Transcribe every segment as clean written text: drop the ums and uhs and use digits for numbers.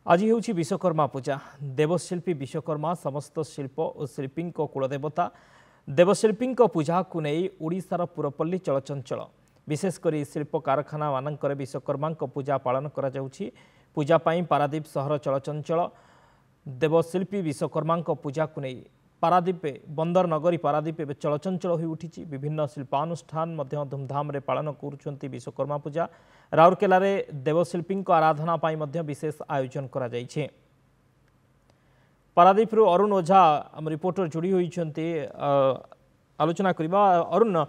आज हूँ विश्वकर्मा पूजा। देवशिल्पी विश्वकर्मा समस्त शिल्प और शिल्पी कुलदेवता। देवशिल्पी पूजा को नहीं ओडिशार पुरपल्ली चलचंचल विशेषकर शिल्प कारखाना मानक विश्वकर्मा पूजा पालन करा जाउछि। पूजा पाई पारादीप सहर चलचंचल। देवशिल्पी विश्वकर्मा पूजा को नहीं पारादीप बंदर नगरी पारादीप चलचंचल हो उठी। विभिन्न शिल्पानुष्ठान धूमधाम रे पालन करुछंती विश्वकर्मा पूजा। राउरकेला रे देवशिल्पी आराधना पाई विशेष आयोजन करा जाइछे। पारादीप अरुण ओझा आम रिपोर्टर जोड़ी होइछंती आलोचना करबा। अरुण,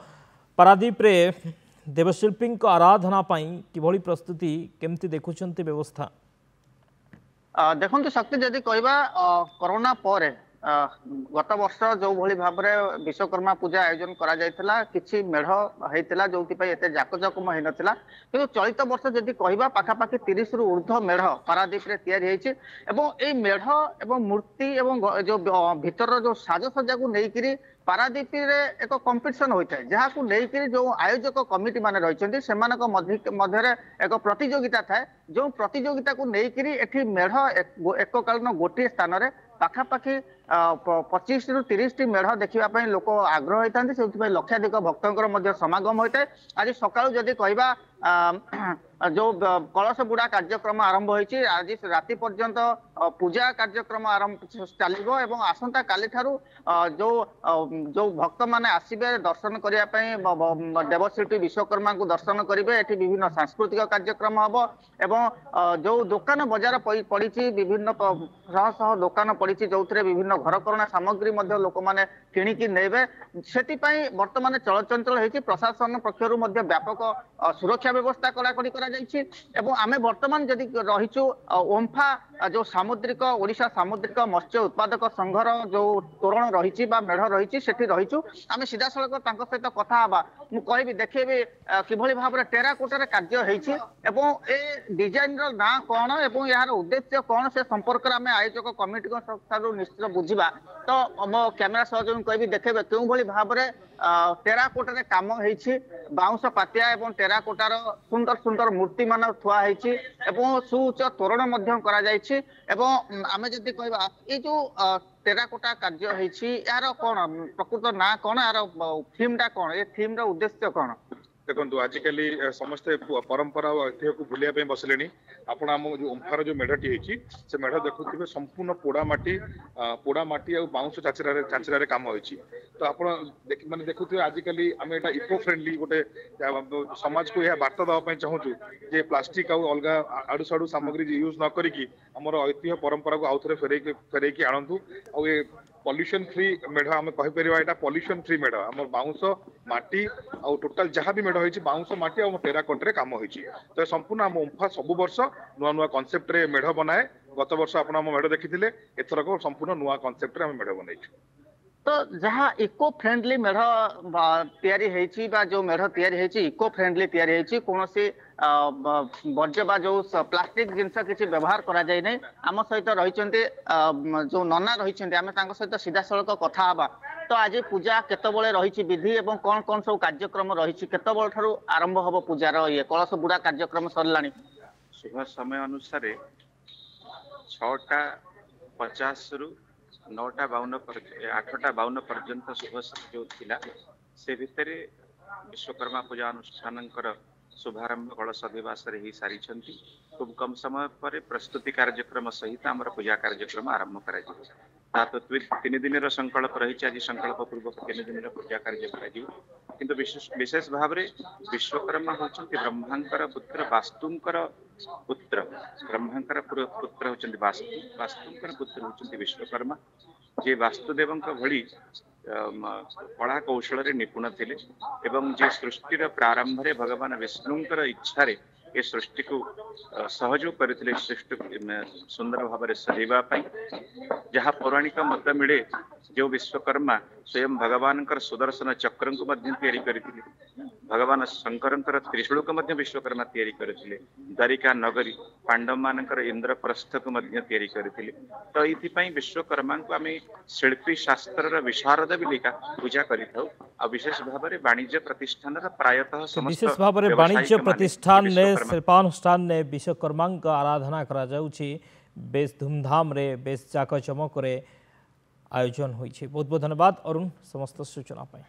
पारादीप रे देवशिल्पी आराधना पाई किभली प्रस्तुति केमती देखुछंती व्यवस्था? देखो शक्ति जदि कहबा कोरोना पर गत वर्ष जो भली भाव में विश्वकर्मा पूजा आयोजन करा जायतिला किछि मेढ़ हेतिला जोथि पई एते जाकजकम हेइ नथिला, किंतु चलित वर्ष जदि कहबा पाखापाखि 30 रु ऊर्ध्व मेढ़ पारादीप रे तयारी हेछि एवं एई मेढ़ एवं मूर्ति एवं जो भीतर जो साजसज्जा को नेइकिरी पारादीप रे एक कंपटीशन होता है, जहाँ को लेकर जो आयोजक कमिटी माने रहिछन्ती सेमानक मध्य एक प्रतियोगिता थाए। जो प्रतियोगिता को लेकर एठी मेढ़ एक कालन गोटे स्थान रे पाखापाखि 25 रु 30 टी मेढ़ देखा लोक आग्रह होता है। से लक्षाधिक भक्तों समागम होता है। आज सकाळु जदि कहबा जो कलश बुड़ा कार्यक्रम आरंभ होइछि, आज राति पर्यंत पूजा कार्यक्रम आरंभ चलिबो एवं आसंता काली ठारू जो जो भक्त माने आसीबे दर्शन करिया पई देवशिल्पी विश्वकर्मा को दर्शन करिवे। एठी विभिन्न सांस्कृतिक कार्यक्रम हबो एवं जो दुकान बाजार पड़िछि विभिन्न शह शह दुकान पड़िछि जोथरे विभिन्न घरकरणा सामग्री मध्ये लोक माने किणिकी नेबे। सेति पई वर्तमान चलचंचल हेछि। प्रशासन पक्षरु मध्ये व्यापक सुरक्षा व्यवस्था कड़ाकड़ी करा जाइछि एवं आमे वर्तमान जदि रहिछु ओम्फा जो सामुद्रिक ओडिशा सामुद्रिक मत्स्य उत्पादक संघर जो तोरण रहिछि बा मेढ़ रहिछि सेठी रहिछु। आमे सीधा सड़क तांको सहित कथा हबा। मु कहबी देखेबे किभली भाबरे टेराकोटा रे कार्य हेछि एवं ए डिजाइन रो ना कोन एवं यार उद्देश्य कोन से संपर्क रे आमे आयोजक कमिटी को ठारू निश्चित बुझिबा। तो मो कैमरा सहयोग कहबी देखेबे केउ भली भाबरे टेराकोटा रे काम हेछि। बाउंस पातिया एवं टेराकोटार सुंदर सुंदर मूर्ति मान थुआ हेछि एवं सुउच्च तोरण मध्यम करा जाइछि। एवं आमे जदि कहबा ए जो टेराकोटा कार्य हेछि यार कोन प्रकृत ना कोन यार थीम टा कोन, ए थीम रो उद्देश्य कोन? देखो आजिकल समस्ते परंपरा और ऐतिह्य को भूलिया बसले। आपण आम जो ओम्फार जो मेढ़टी होती से मेढ़ देखुवे संपूर्ण पोड़ा माटी और बाउंस चाचिरा काम होती। तो आप माने देखुवे आजिकल आम एटा इको फ्रेंडली गोटे समाज को यह बार्ता देवाई चाहूँ जे प्लास्टिक और अलग आड़ू साड़ू सामग्री यूज न करिकी आमर ऐतिह्य परंपरा को आउ थे फेरैकी आणतु। आ पॉल्यूशन फ्री मेढ़ आम कहीपर यहाँ पॉल्यूशन फ्री मेढ़ आम बाउंस माटी आ टोटाल जहाँ भी मेढ़ होती बाउंस माटी और टेराकोटा काम होती। तो संपूर्ण आम ओम्फा सब वर्ष नुआ नुआ कनसेप्ट रे मेढ़ बनाए। गत वर्ष आप मेढ़ देखी एथरक संपूर्ण नुआ कनसेप्ट रे आम मेढ़ बनई। तो जहाँ इको फ्रेंडली मेढ़ तैयारी हेछि बा जो मेढ़ तैयारी हेछि इको फ्रेंडली तैयारी हेछि, कोनोसी वर्ज्य बा जो प्लास्टिक जिनस किछि व्यवहार करा जाय नै। आम सहित रहिचंते जो नना रहिचंते आमे तांको सहित सीधा सड़क कथा हबा। तो आज पूजा केतबळे रहिछि विधि एवं कोन कोन सब कार्यक्रम रहिछि, केतबळ ठारू आरंभ हबो पूजार ये कलश बुड़ा कार्यक्रम सरलानी? शुभ समय अनुसार 6:50 रु 9:52 8:52 पर्यंत शुभ जो थिला से भितर विश्वकर्मा पूजा अनुष्ठान शुभारंभ कलश अधिवास ही सारी। खूब कम समय पर प्रस्तुति कार्यक्रम सहित आम पूजा कार्यक्रम आरंभ कर 3 दिन संकल्प रही। आज संकल्प पूर्वक 3 दिन पूजा कार्य किंतु विशेष भाव में विश्वकर्मा होचंती ब्रह्मांकर पुत्र वास्तुंकर पुत्र। ब्रह्मांकर पुत्र होचंती वास्तु, वास्तुंकर पुत्र होचंती विश्वकर्मा, जे वास्तुदेव भली कला कौशल निपुण थिले एवं जे सृष्टिर प्रारंभ रे भगवान विष्णुंकर इच्छा रे ए सृष्टि को सहयोग करथिले सृष्टि सुंदर भाव में सजेवा पाई। जहाँ पौराणिक मत मिले जो विश्वकर्मा स्वयं भगवान सुदर्शन चक्र को भगवान शंकर त्रिशूल को विश्वकर्मा तैयारी करथिले द्वारिका नगरी पांडव मानकर इंद्रप्रस्थ को करथिले तो इथिपई विश्वकर्मा को आम शिल्पी शास्त्र विशारद बिलिका पूजा करिथौ आ विशेष भाव में वाणिज्य प्रतिष्ठान प्रायतः विशेष भाव में वाणिज्य प्रतिष्ठान ने शिल्पानुष्ठान ने विश्वकर्मा आराधना करा जाउछि बेस धूमधाम रे बेस चाकचमक रे आयोजन होइछि। बहुत बहुत धन्यवाद अरुण समस्त सूचना पाई।